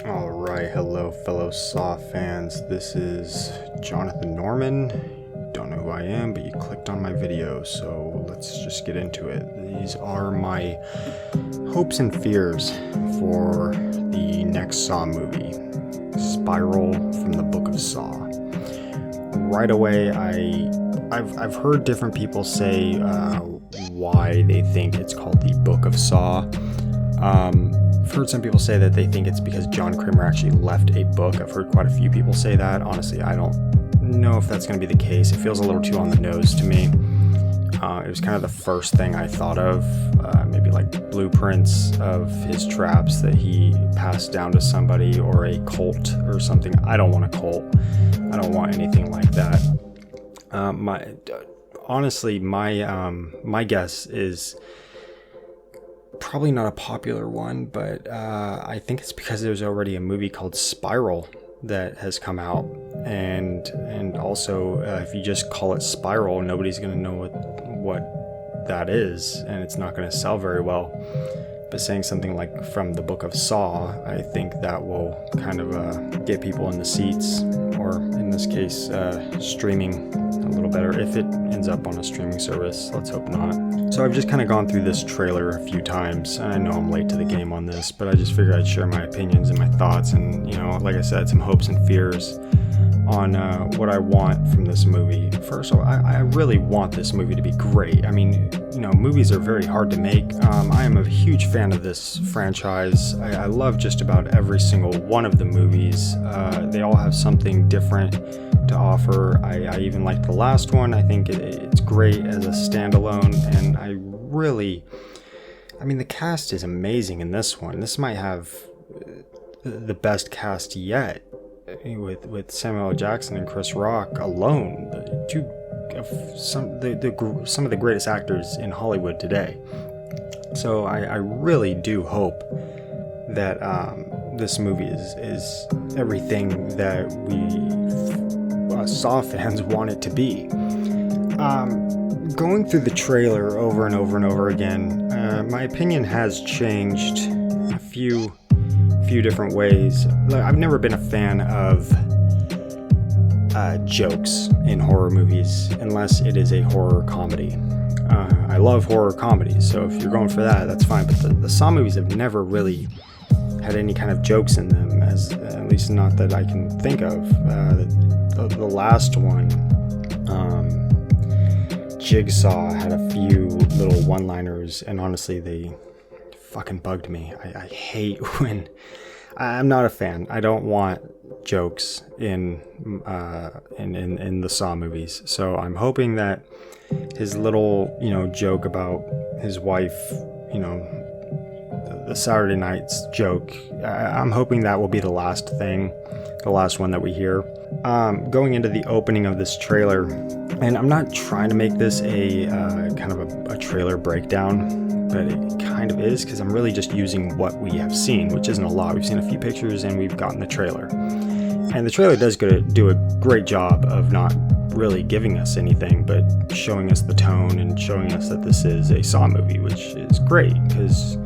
Alright, hello fellow Saw fans, this is Jonathan Norman. Don't know who I am, but you clicked on my video, so let's just get into it. These are my hopes and fears for the next Saw movie, Spiral from the Book of Saw. Right away, I've heard different people say why they think it's called the Book of Saw. I've heard some people say that they think it's because John Kramer actually left a book. I've heard quite a few people say that. Honestly, I don't know if that's going to be the case. It feels a little too on the nose to me. It was kind of the first thing I thought of, maybe like blueprints of his traps that he passed down to somebody, or a cult or something. I don't want a cult. I don't want anything like that. My guess is probably not a popular one, but I think it's because there's already a movie called Spiral that has come out, and also if you just call it Spiral, nobody's going to know what that is, and it's not going to sell very well. But saying something like from the Book of Saw, I think that will kind of get people in the seats, or in this case streaming a little better, if it ends up on a streaming service. Let's hope not. So I've just kind of gone through this trailer a few times. I know I'm late to the game on this, but I just figured I'd share my opinions and my thoughts, and like I said, some hopes and fears on what I want from this movie. First of all, I really want this movie to be great. I mean, movies are very hard to make. I am a huge fan of this franchise. I love just about every single one of the movies. They all have something different to offer. I even liked the last one. I think it's great as a standalone, and the cast is amazing in this one. This might have the best cast yet, with Samuel L. Jackson and Chris Rock alone, some of the greatest actors in Hollywood today. So I really do hope that this movie is everything that we Saw fans want it to be. Going through the trailer over and over and over again, my opinion has changed a few different ways. I've never been a fan of jokes in horror movies unless it is a horror comedy. I love horror comedies, so if you're going for that, that's fine. But the Saw movies have never really had any kind of jokes in them, at least not that I can think of. The last one, Jigsaw, had a few little one-liners, and honestly, they fucking bugged me. I hate when... I'm not a fan. I don't want jokes in the Saw movies. So I'm hoping that his little, joke about his wife, the Saturday night's joke, I'm hoping that will be the last one that we hear. Going into the opening of this trailer, and I'm not trying to make this a kind of a trailer breakdown, but it kind of is, because I'm really just using what we have seen, which isn't a lot. We've seen a few pictures and we've gotten the trailer. And the trailer does do a great job of not really giving us anything, but showing us the tone and showing us that this is a Saw movie, which is great, because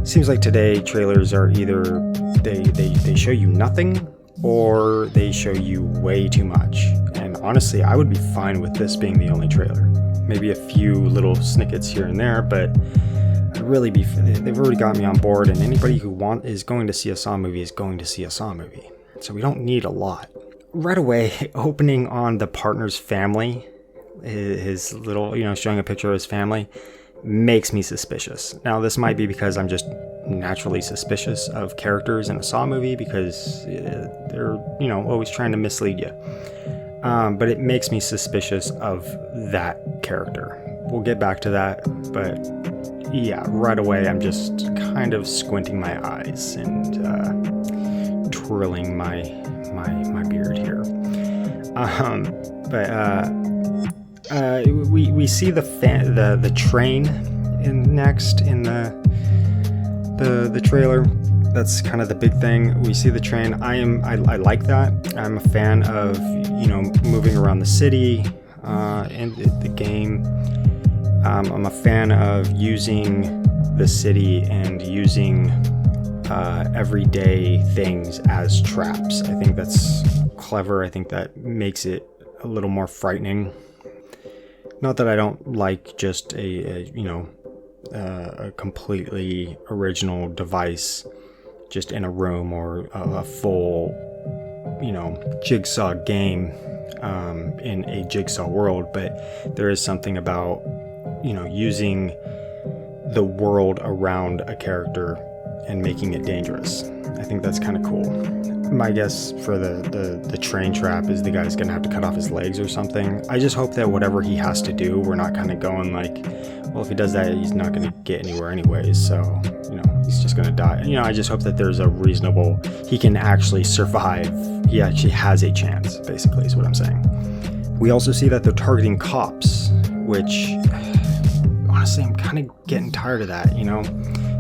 it seems like today trailers are either they show you nothing, or they show you way too much. And honestly, I would be fine with this being the only trailer. Maybe a few little snippets here and there, but they've already got me on board, and anybody who is going to see a Saw movie is going to see a Saw movie. So we don't need a lot. Right away, opening on the partner's family, his little, showing a picture of his family, makes me suspicious. Now, this might be because I'm just naturally suspicious of characters in a Saw movie, because they're, always trying to mislead you. But it makes me suspicious of that character. We'll get back to that, but yeah, right away I'm just kind of squinting my eyes and twirling my beard here. We see the train next in the trailer. That's kind of the big thing. We see the train. I like that. I'm a fan of moving around the city in the game. I'm a fan of using the city and using everyday things as traps. I think that's clever. I think that makes it a little more frightening. Not that I don't like just a completely original device just in a room, or a full, jigsaw game in a jigsaw world, but there is something about, using the world around a character and making it dangerous. I think that's kind of cool. My guess for the train trap is the guy's gonna have to cut off his legs or something. I just hope that whatever he has to do, we're not kind of going like, well, if he does that, he's not gonna get anywhere anyways, so, he's just gonna die. I just hope that there's a reasonable, he can actually survive. He actually has a chance, basically, is what I'm saying. We also see that they're targeting cops, which, honestly, I'm kind of getting tired of that,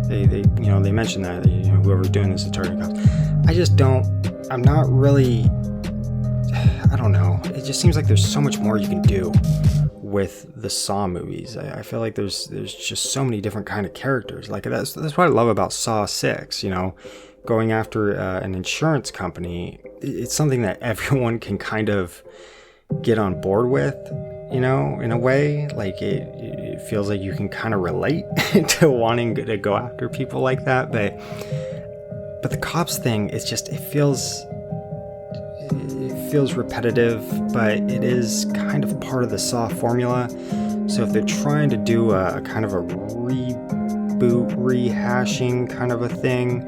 They mentioned that, whoever's doing this is targeting cops. I'm not really, I don't know. It just seems like there's so much more you can do with the Saw movies. I feel like there's just so many different kind of characters. Like that's what I love about Saw 6, going after an insurance company. It's something that everyone can kind of get on board with, in a way. Like it feels like you can kind of relate to wanting to go after people like that. But the cops thing, it feels repetitive, but it is kind of part of the Saw formula. So if they're trying to do a kind of a reboot, rehashing kind of a thing,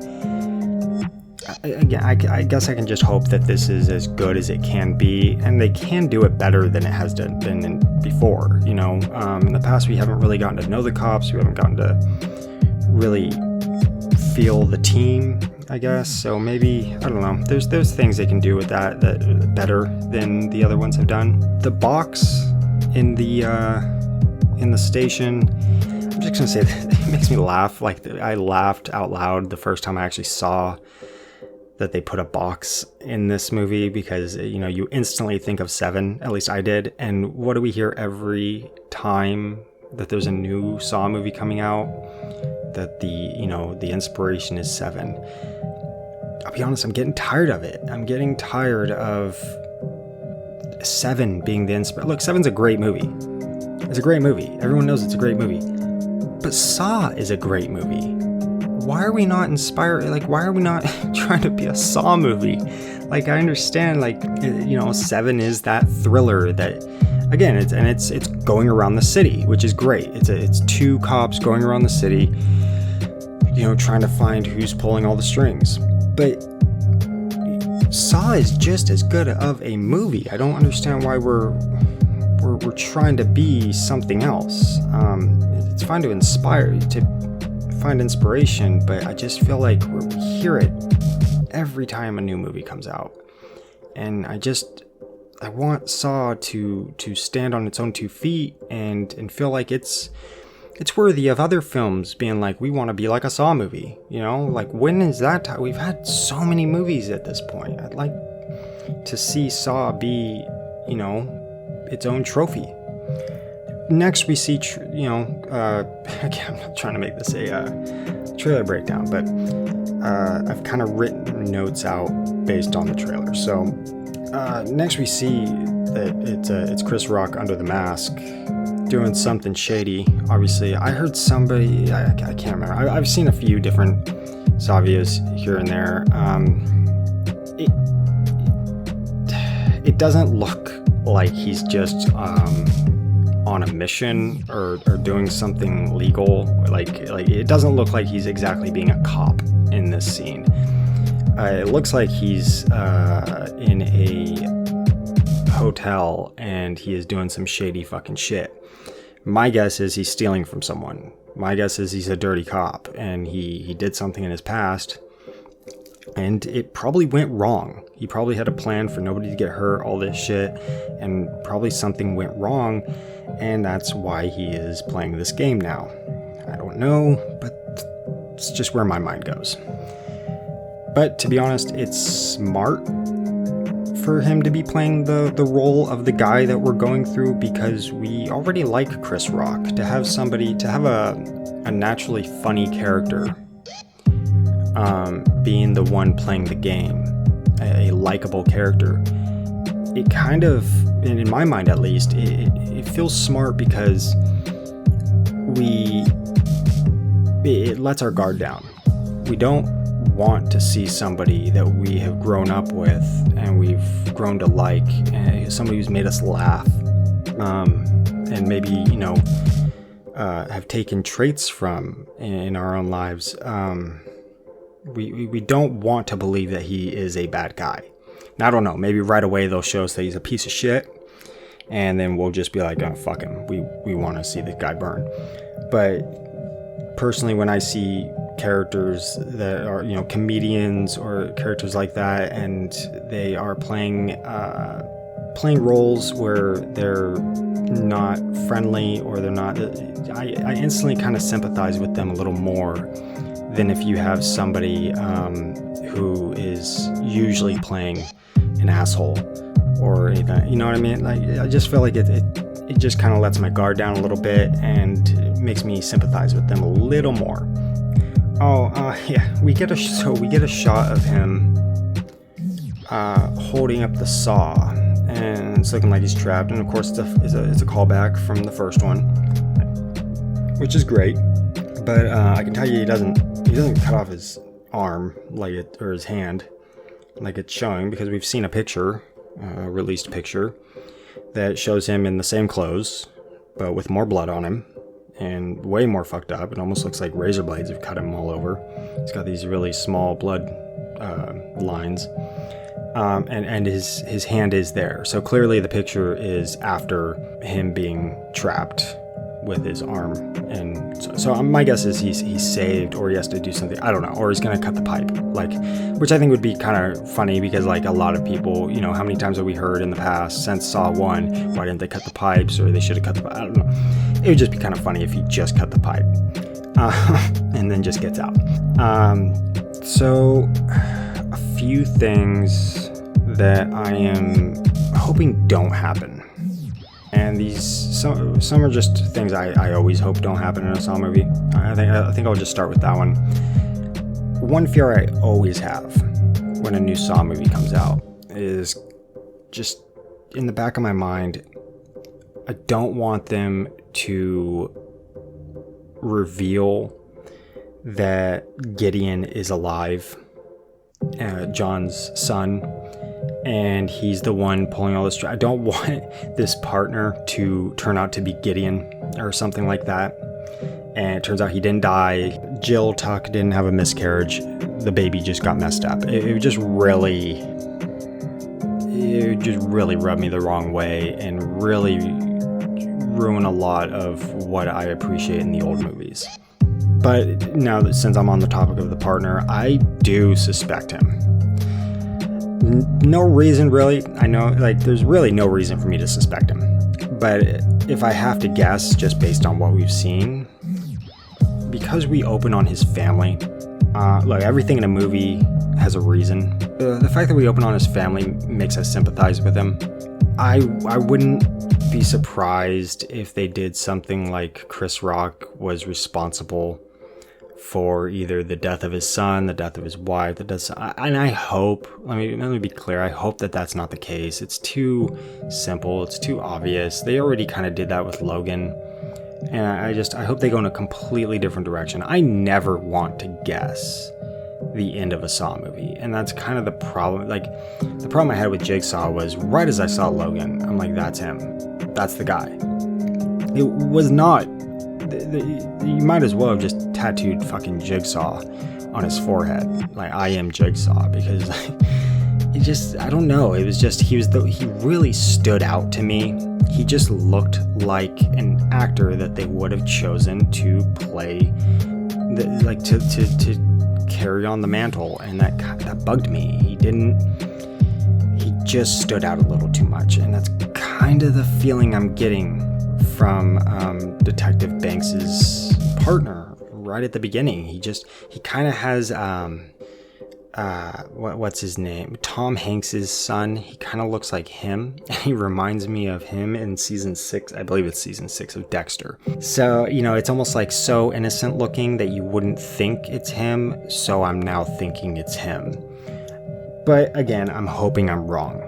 I guess I can just hope that this is as good as it can be, and they can do it better than it has been before. In the past, we haven't really gotten to know the cops. We haven't gotten to really feel the team, I guess. So maybe, I don't know, there's things they can do with that better than the other ones have done. The box in the station, I'm just gonna say that it makes me laugh. Like, I laughed out loud the first time I actually saw that they put a box in this movie, because you instantly think of Seven, at least I did. And what do we hear every time that there's a new Saw movie coming out? That the inspiration is Seven. I'll be honest, I'm getting tired of it. I'm getting tired of Seven being the inspiration. Look, Seven's a great movie. It's a great movie. Everyone knows it's a great movie. But Saw is a great movie. Why are we not inspired? Like, why are we not trying to be a Saw movie? Like, I understand, like, Seven is that thriller that, again, it's going around the city, which is great. It's two cops going around the city, trying to find who's pulling all the strings. But Saw is just as good of a movie. I don't understand why we're trying to be something else. It's fine to find inspiration, but I just feel like we hear it every time a new movie comes out, and I want Saw to stand on its own 2 feet and feel like it's worthy of other films being like, we want to be like a Saw movie. Like, when is that time? We've had so many movies at this point. I'd like to see Saw be, its own trophy. Next, we see, again, I'm not trying to make this a trailer breakdown, but I've kind of written notes out based on the trailer. So next, we see that it's Chris Rock under the mask doing something shady. Obviously, I heard somebody, I can't remember. I've seen a few different Saw videos here and there. It doesn't look like he's just on a mission or doing something legal. Like it doesn't look like he's exactly being a cop in this scene. It looks like he's in a hotel and he is doing some shady fucking shit. My guess is he's stealing from someone. My guess is he's a dirty cop and he did something in his past and it probably went wrong. He probably had a plan for nobody to get hurt, all this shit, and probably something went wrong, and that's why he is playing this game now. I don't know, but it's just where my mind goes. But to be honest, it's smart for him to be playing the role of the guy that we're going through, because we already like Chris Rock. To have a naturally funny character being the one playing the game, a likable character, it kind of, in my mind at least, it feels smart because it lets our guard down. We don't want to see somebody that we have grown up with and we've grown to like, and somebody who's made us laugh, and maybe, have taken traits from in our own lives. We don't want to believe that he is a bad guy. Now, I don't know, maybe right away they'll show us that he's a piece of shit, and then we'll just be like, oh, fuck him, we want to see this guy burn. But personally, when I see characters that are, comedians or characters like that, and they are playing roles where they're not friendly or they're not, I instantly kind of sympathize with them a little more than if you have somebody who is usually playing an asshole or anything. You know what I mean? Like, I just feel like it just kind of lets my guard down a little bit and makes me sympathize with them a little more. Yeah, we get a shot of him holding up the saw, and it's looking like he's trapped. And of course, it's a callback from the first one, which is great. But I can tell you, he doesn't cut off his arm or his hand like it's showing, because we've seen a picture, a released picture, that shows him in the same clothes, but with more blood on him and way more fucked up. It almost looks like razor blades have cut him all over. He's got these really small blood lines, and his hand is there. So clearly the picture is after him being trapped with his arm, and so my guess is he's saved, or he has to do something, I don't know, or he's gonna cut the pipe, which I think would be kind of funny, because a lot of people, how many times have we heard in the past since Saw 1, why didn't they cut the pipes, or they should have cut the pipe? I don't know. It would just be kind of funny if he just cut the pipe and then just gets out. So a few things that I am hoping don't happen. And some are just things I always hope don't happen in a Saw movie. I think I'll just start with that one. One fear I always have when a new Saw movie comes out is just in the back of my mind, I don't want them to reveal that Gideon is alive, John's son, and he's the one pulling all this. I don't want this partner to turn out to be Gideon or something like that, and it turns out he didn't die. Jill Tuck didn't have a miscarriage. The baby just got messed up. It just really rubbed me the wrong way and really ruin a lot of what I appreciate in the old movies. But now that, since I'm on the topic of the partner, I do suspect him. No reason, really. I know, there's really no reason for me to suspect him. But if I have to guess, just based on what we've seen, because we open on his family, everything in a movie has a reason. The fact that we open on his family makes us sympathize with him. I wouldn't be surprised if they did something like Chris Rock was responsible for either the death of his son, the death of his wife, and I hope, let me be clear, I hope that that's not the case. It's too simple, it's too obvious. They already kind of did that with Logan, and I hope they go in a completely different direction. I never want to guess the end of a Saw movie, and that's kind of the problem. The problem I had with Jigsaw was, right as I saw Logan, I'm like, that's him, that's the guy. It was not. You might as well have just tattooed fucking Jigsaw on his forehead, I am Jigsaw, because I don't know, it was just, he really stood out to me. He just looked like an actor that they would have chosen to play to carry on the mantle, and that bugged me. He just stood out a little too much, and that's kind of the feeling I'm getting from Detective Banks's partner right at the beginning. He kind of has what's his name? Tom Hanks's son. He kind of looks like him. He reminds me of him in season 6. I believe it's season 6 of Dexter. So, it's almost like so innocent looking that you wouldn't think it's him. So I'm now thinking it's him. But again, I'm hoping I'm wrong.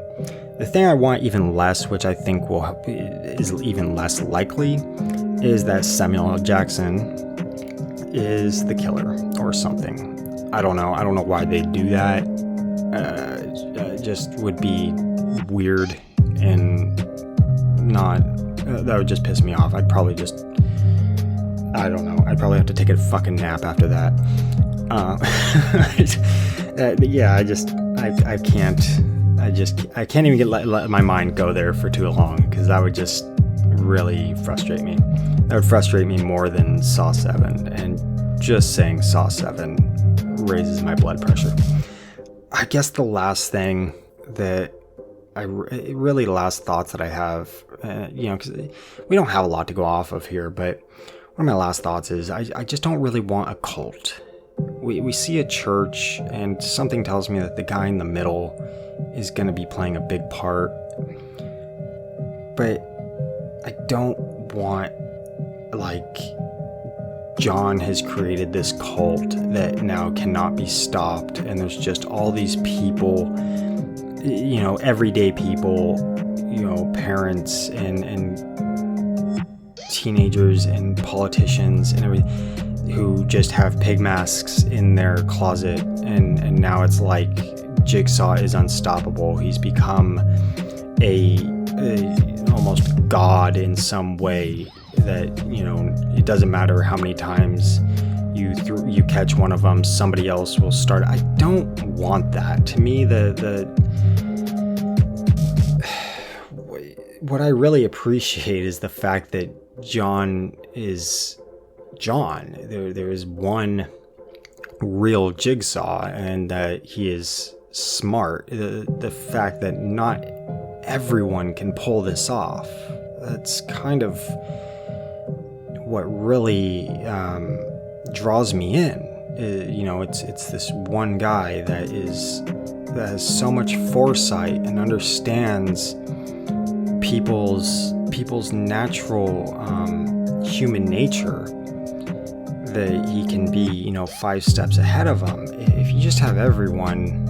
The thing I want even less, which I think is even less likely, is that Samuel L. Jackson is the killer or something. I don't know. I don't know why they do that. Just would be weird and not. That would just piss me off. I'd probably just. I don't know. I'd probably have to take a fucking nap after that. Yeah. I can't. I can't even let my mind go there for too long, because that would just really frustrate me. That would frustrate me more than Saw 7, and just saying Saw 7 raises my blood pressure. I guess the last thing that the last thoughts that I have, because we don't have a lot to go off of here, but one of my last thoughts is I just don't really want a cult. We see a church, and something tells me that the guy in the middle is going to be playing a big part, but I don't want, like, John has created this cult that now cannot be stopped, and there's just all these people, everyday people, parents and teenagers and politicians and everything, who just have pig masks in their closet, and now it's like Jigsaw is unstoppable. He's become a almost god in some way, that it doesn't matter how many times you catch one of them, somebody else will start. I don't want that. To me, what I really appreciate is the fact that John is John. There is one real Jigsaw, and that he is smart. The fact that not everyone can pull this off, that's kind of what really draws me in. It's this one guy that has so much foresight and understands people's natural human nature, that he can be 5 steps ahead of them. If you just have everyone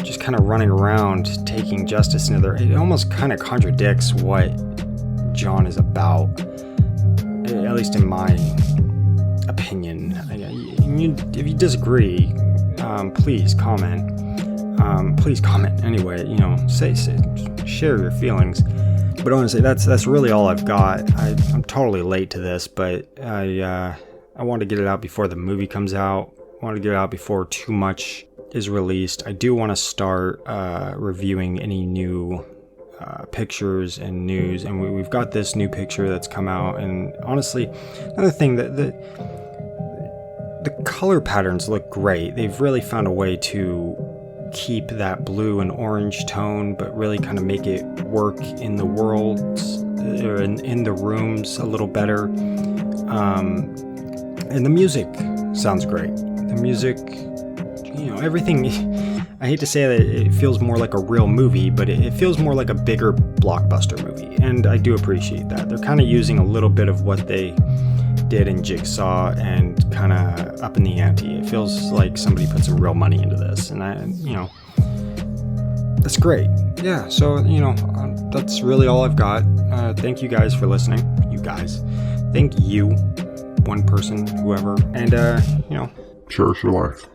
just kind of running around taking justice into their, it almost kind of contradicts what John is about, at least in my opinion. If you disagree, please comment. Please comment anyway. Say share your feelings. But honestly, that's really all I've got. I'm totally late to this, but I want to get it out before the movie comes out. I want to get it out before too much is released. I do want to start reviewing any new pictures and news, and we've got this new picture that's come out. And honestly, another thing, that the color patterns look great. They've really found a way to keep that blue and orange tone, but really kind of make it work in the worlds, or in the rooms a little better. And the music sounds great. The music, everything. I hate to say that it feels more like a real movie, but it feels more like a bigger blockbuster movie, and I do appreciate that. They're kind of using a little bit of what they did in Jigsaw and kind of up in the ante. It feels like somebody put some real money into this, and that's great. Yeah, so that's really all I've got. Thank you guys for listening. Thank you, one person, whoever, and share your life.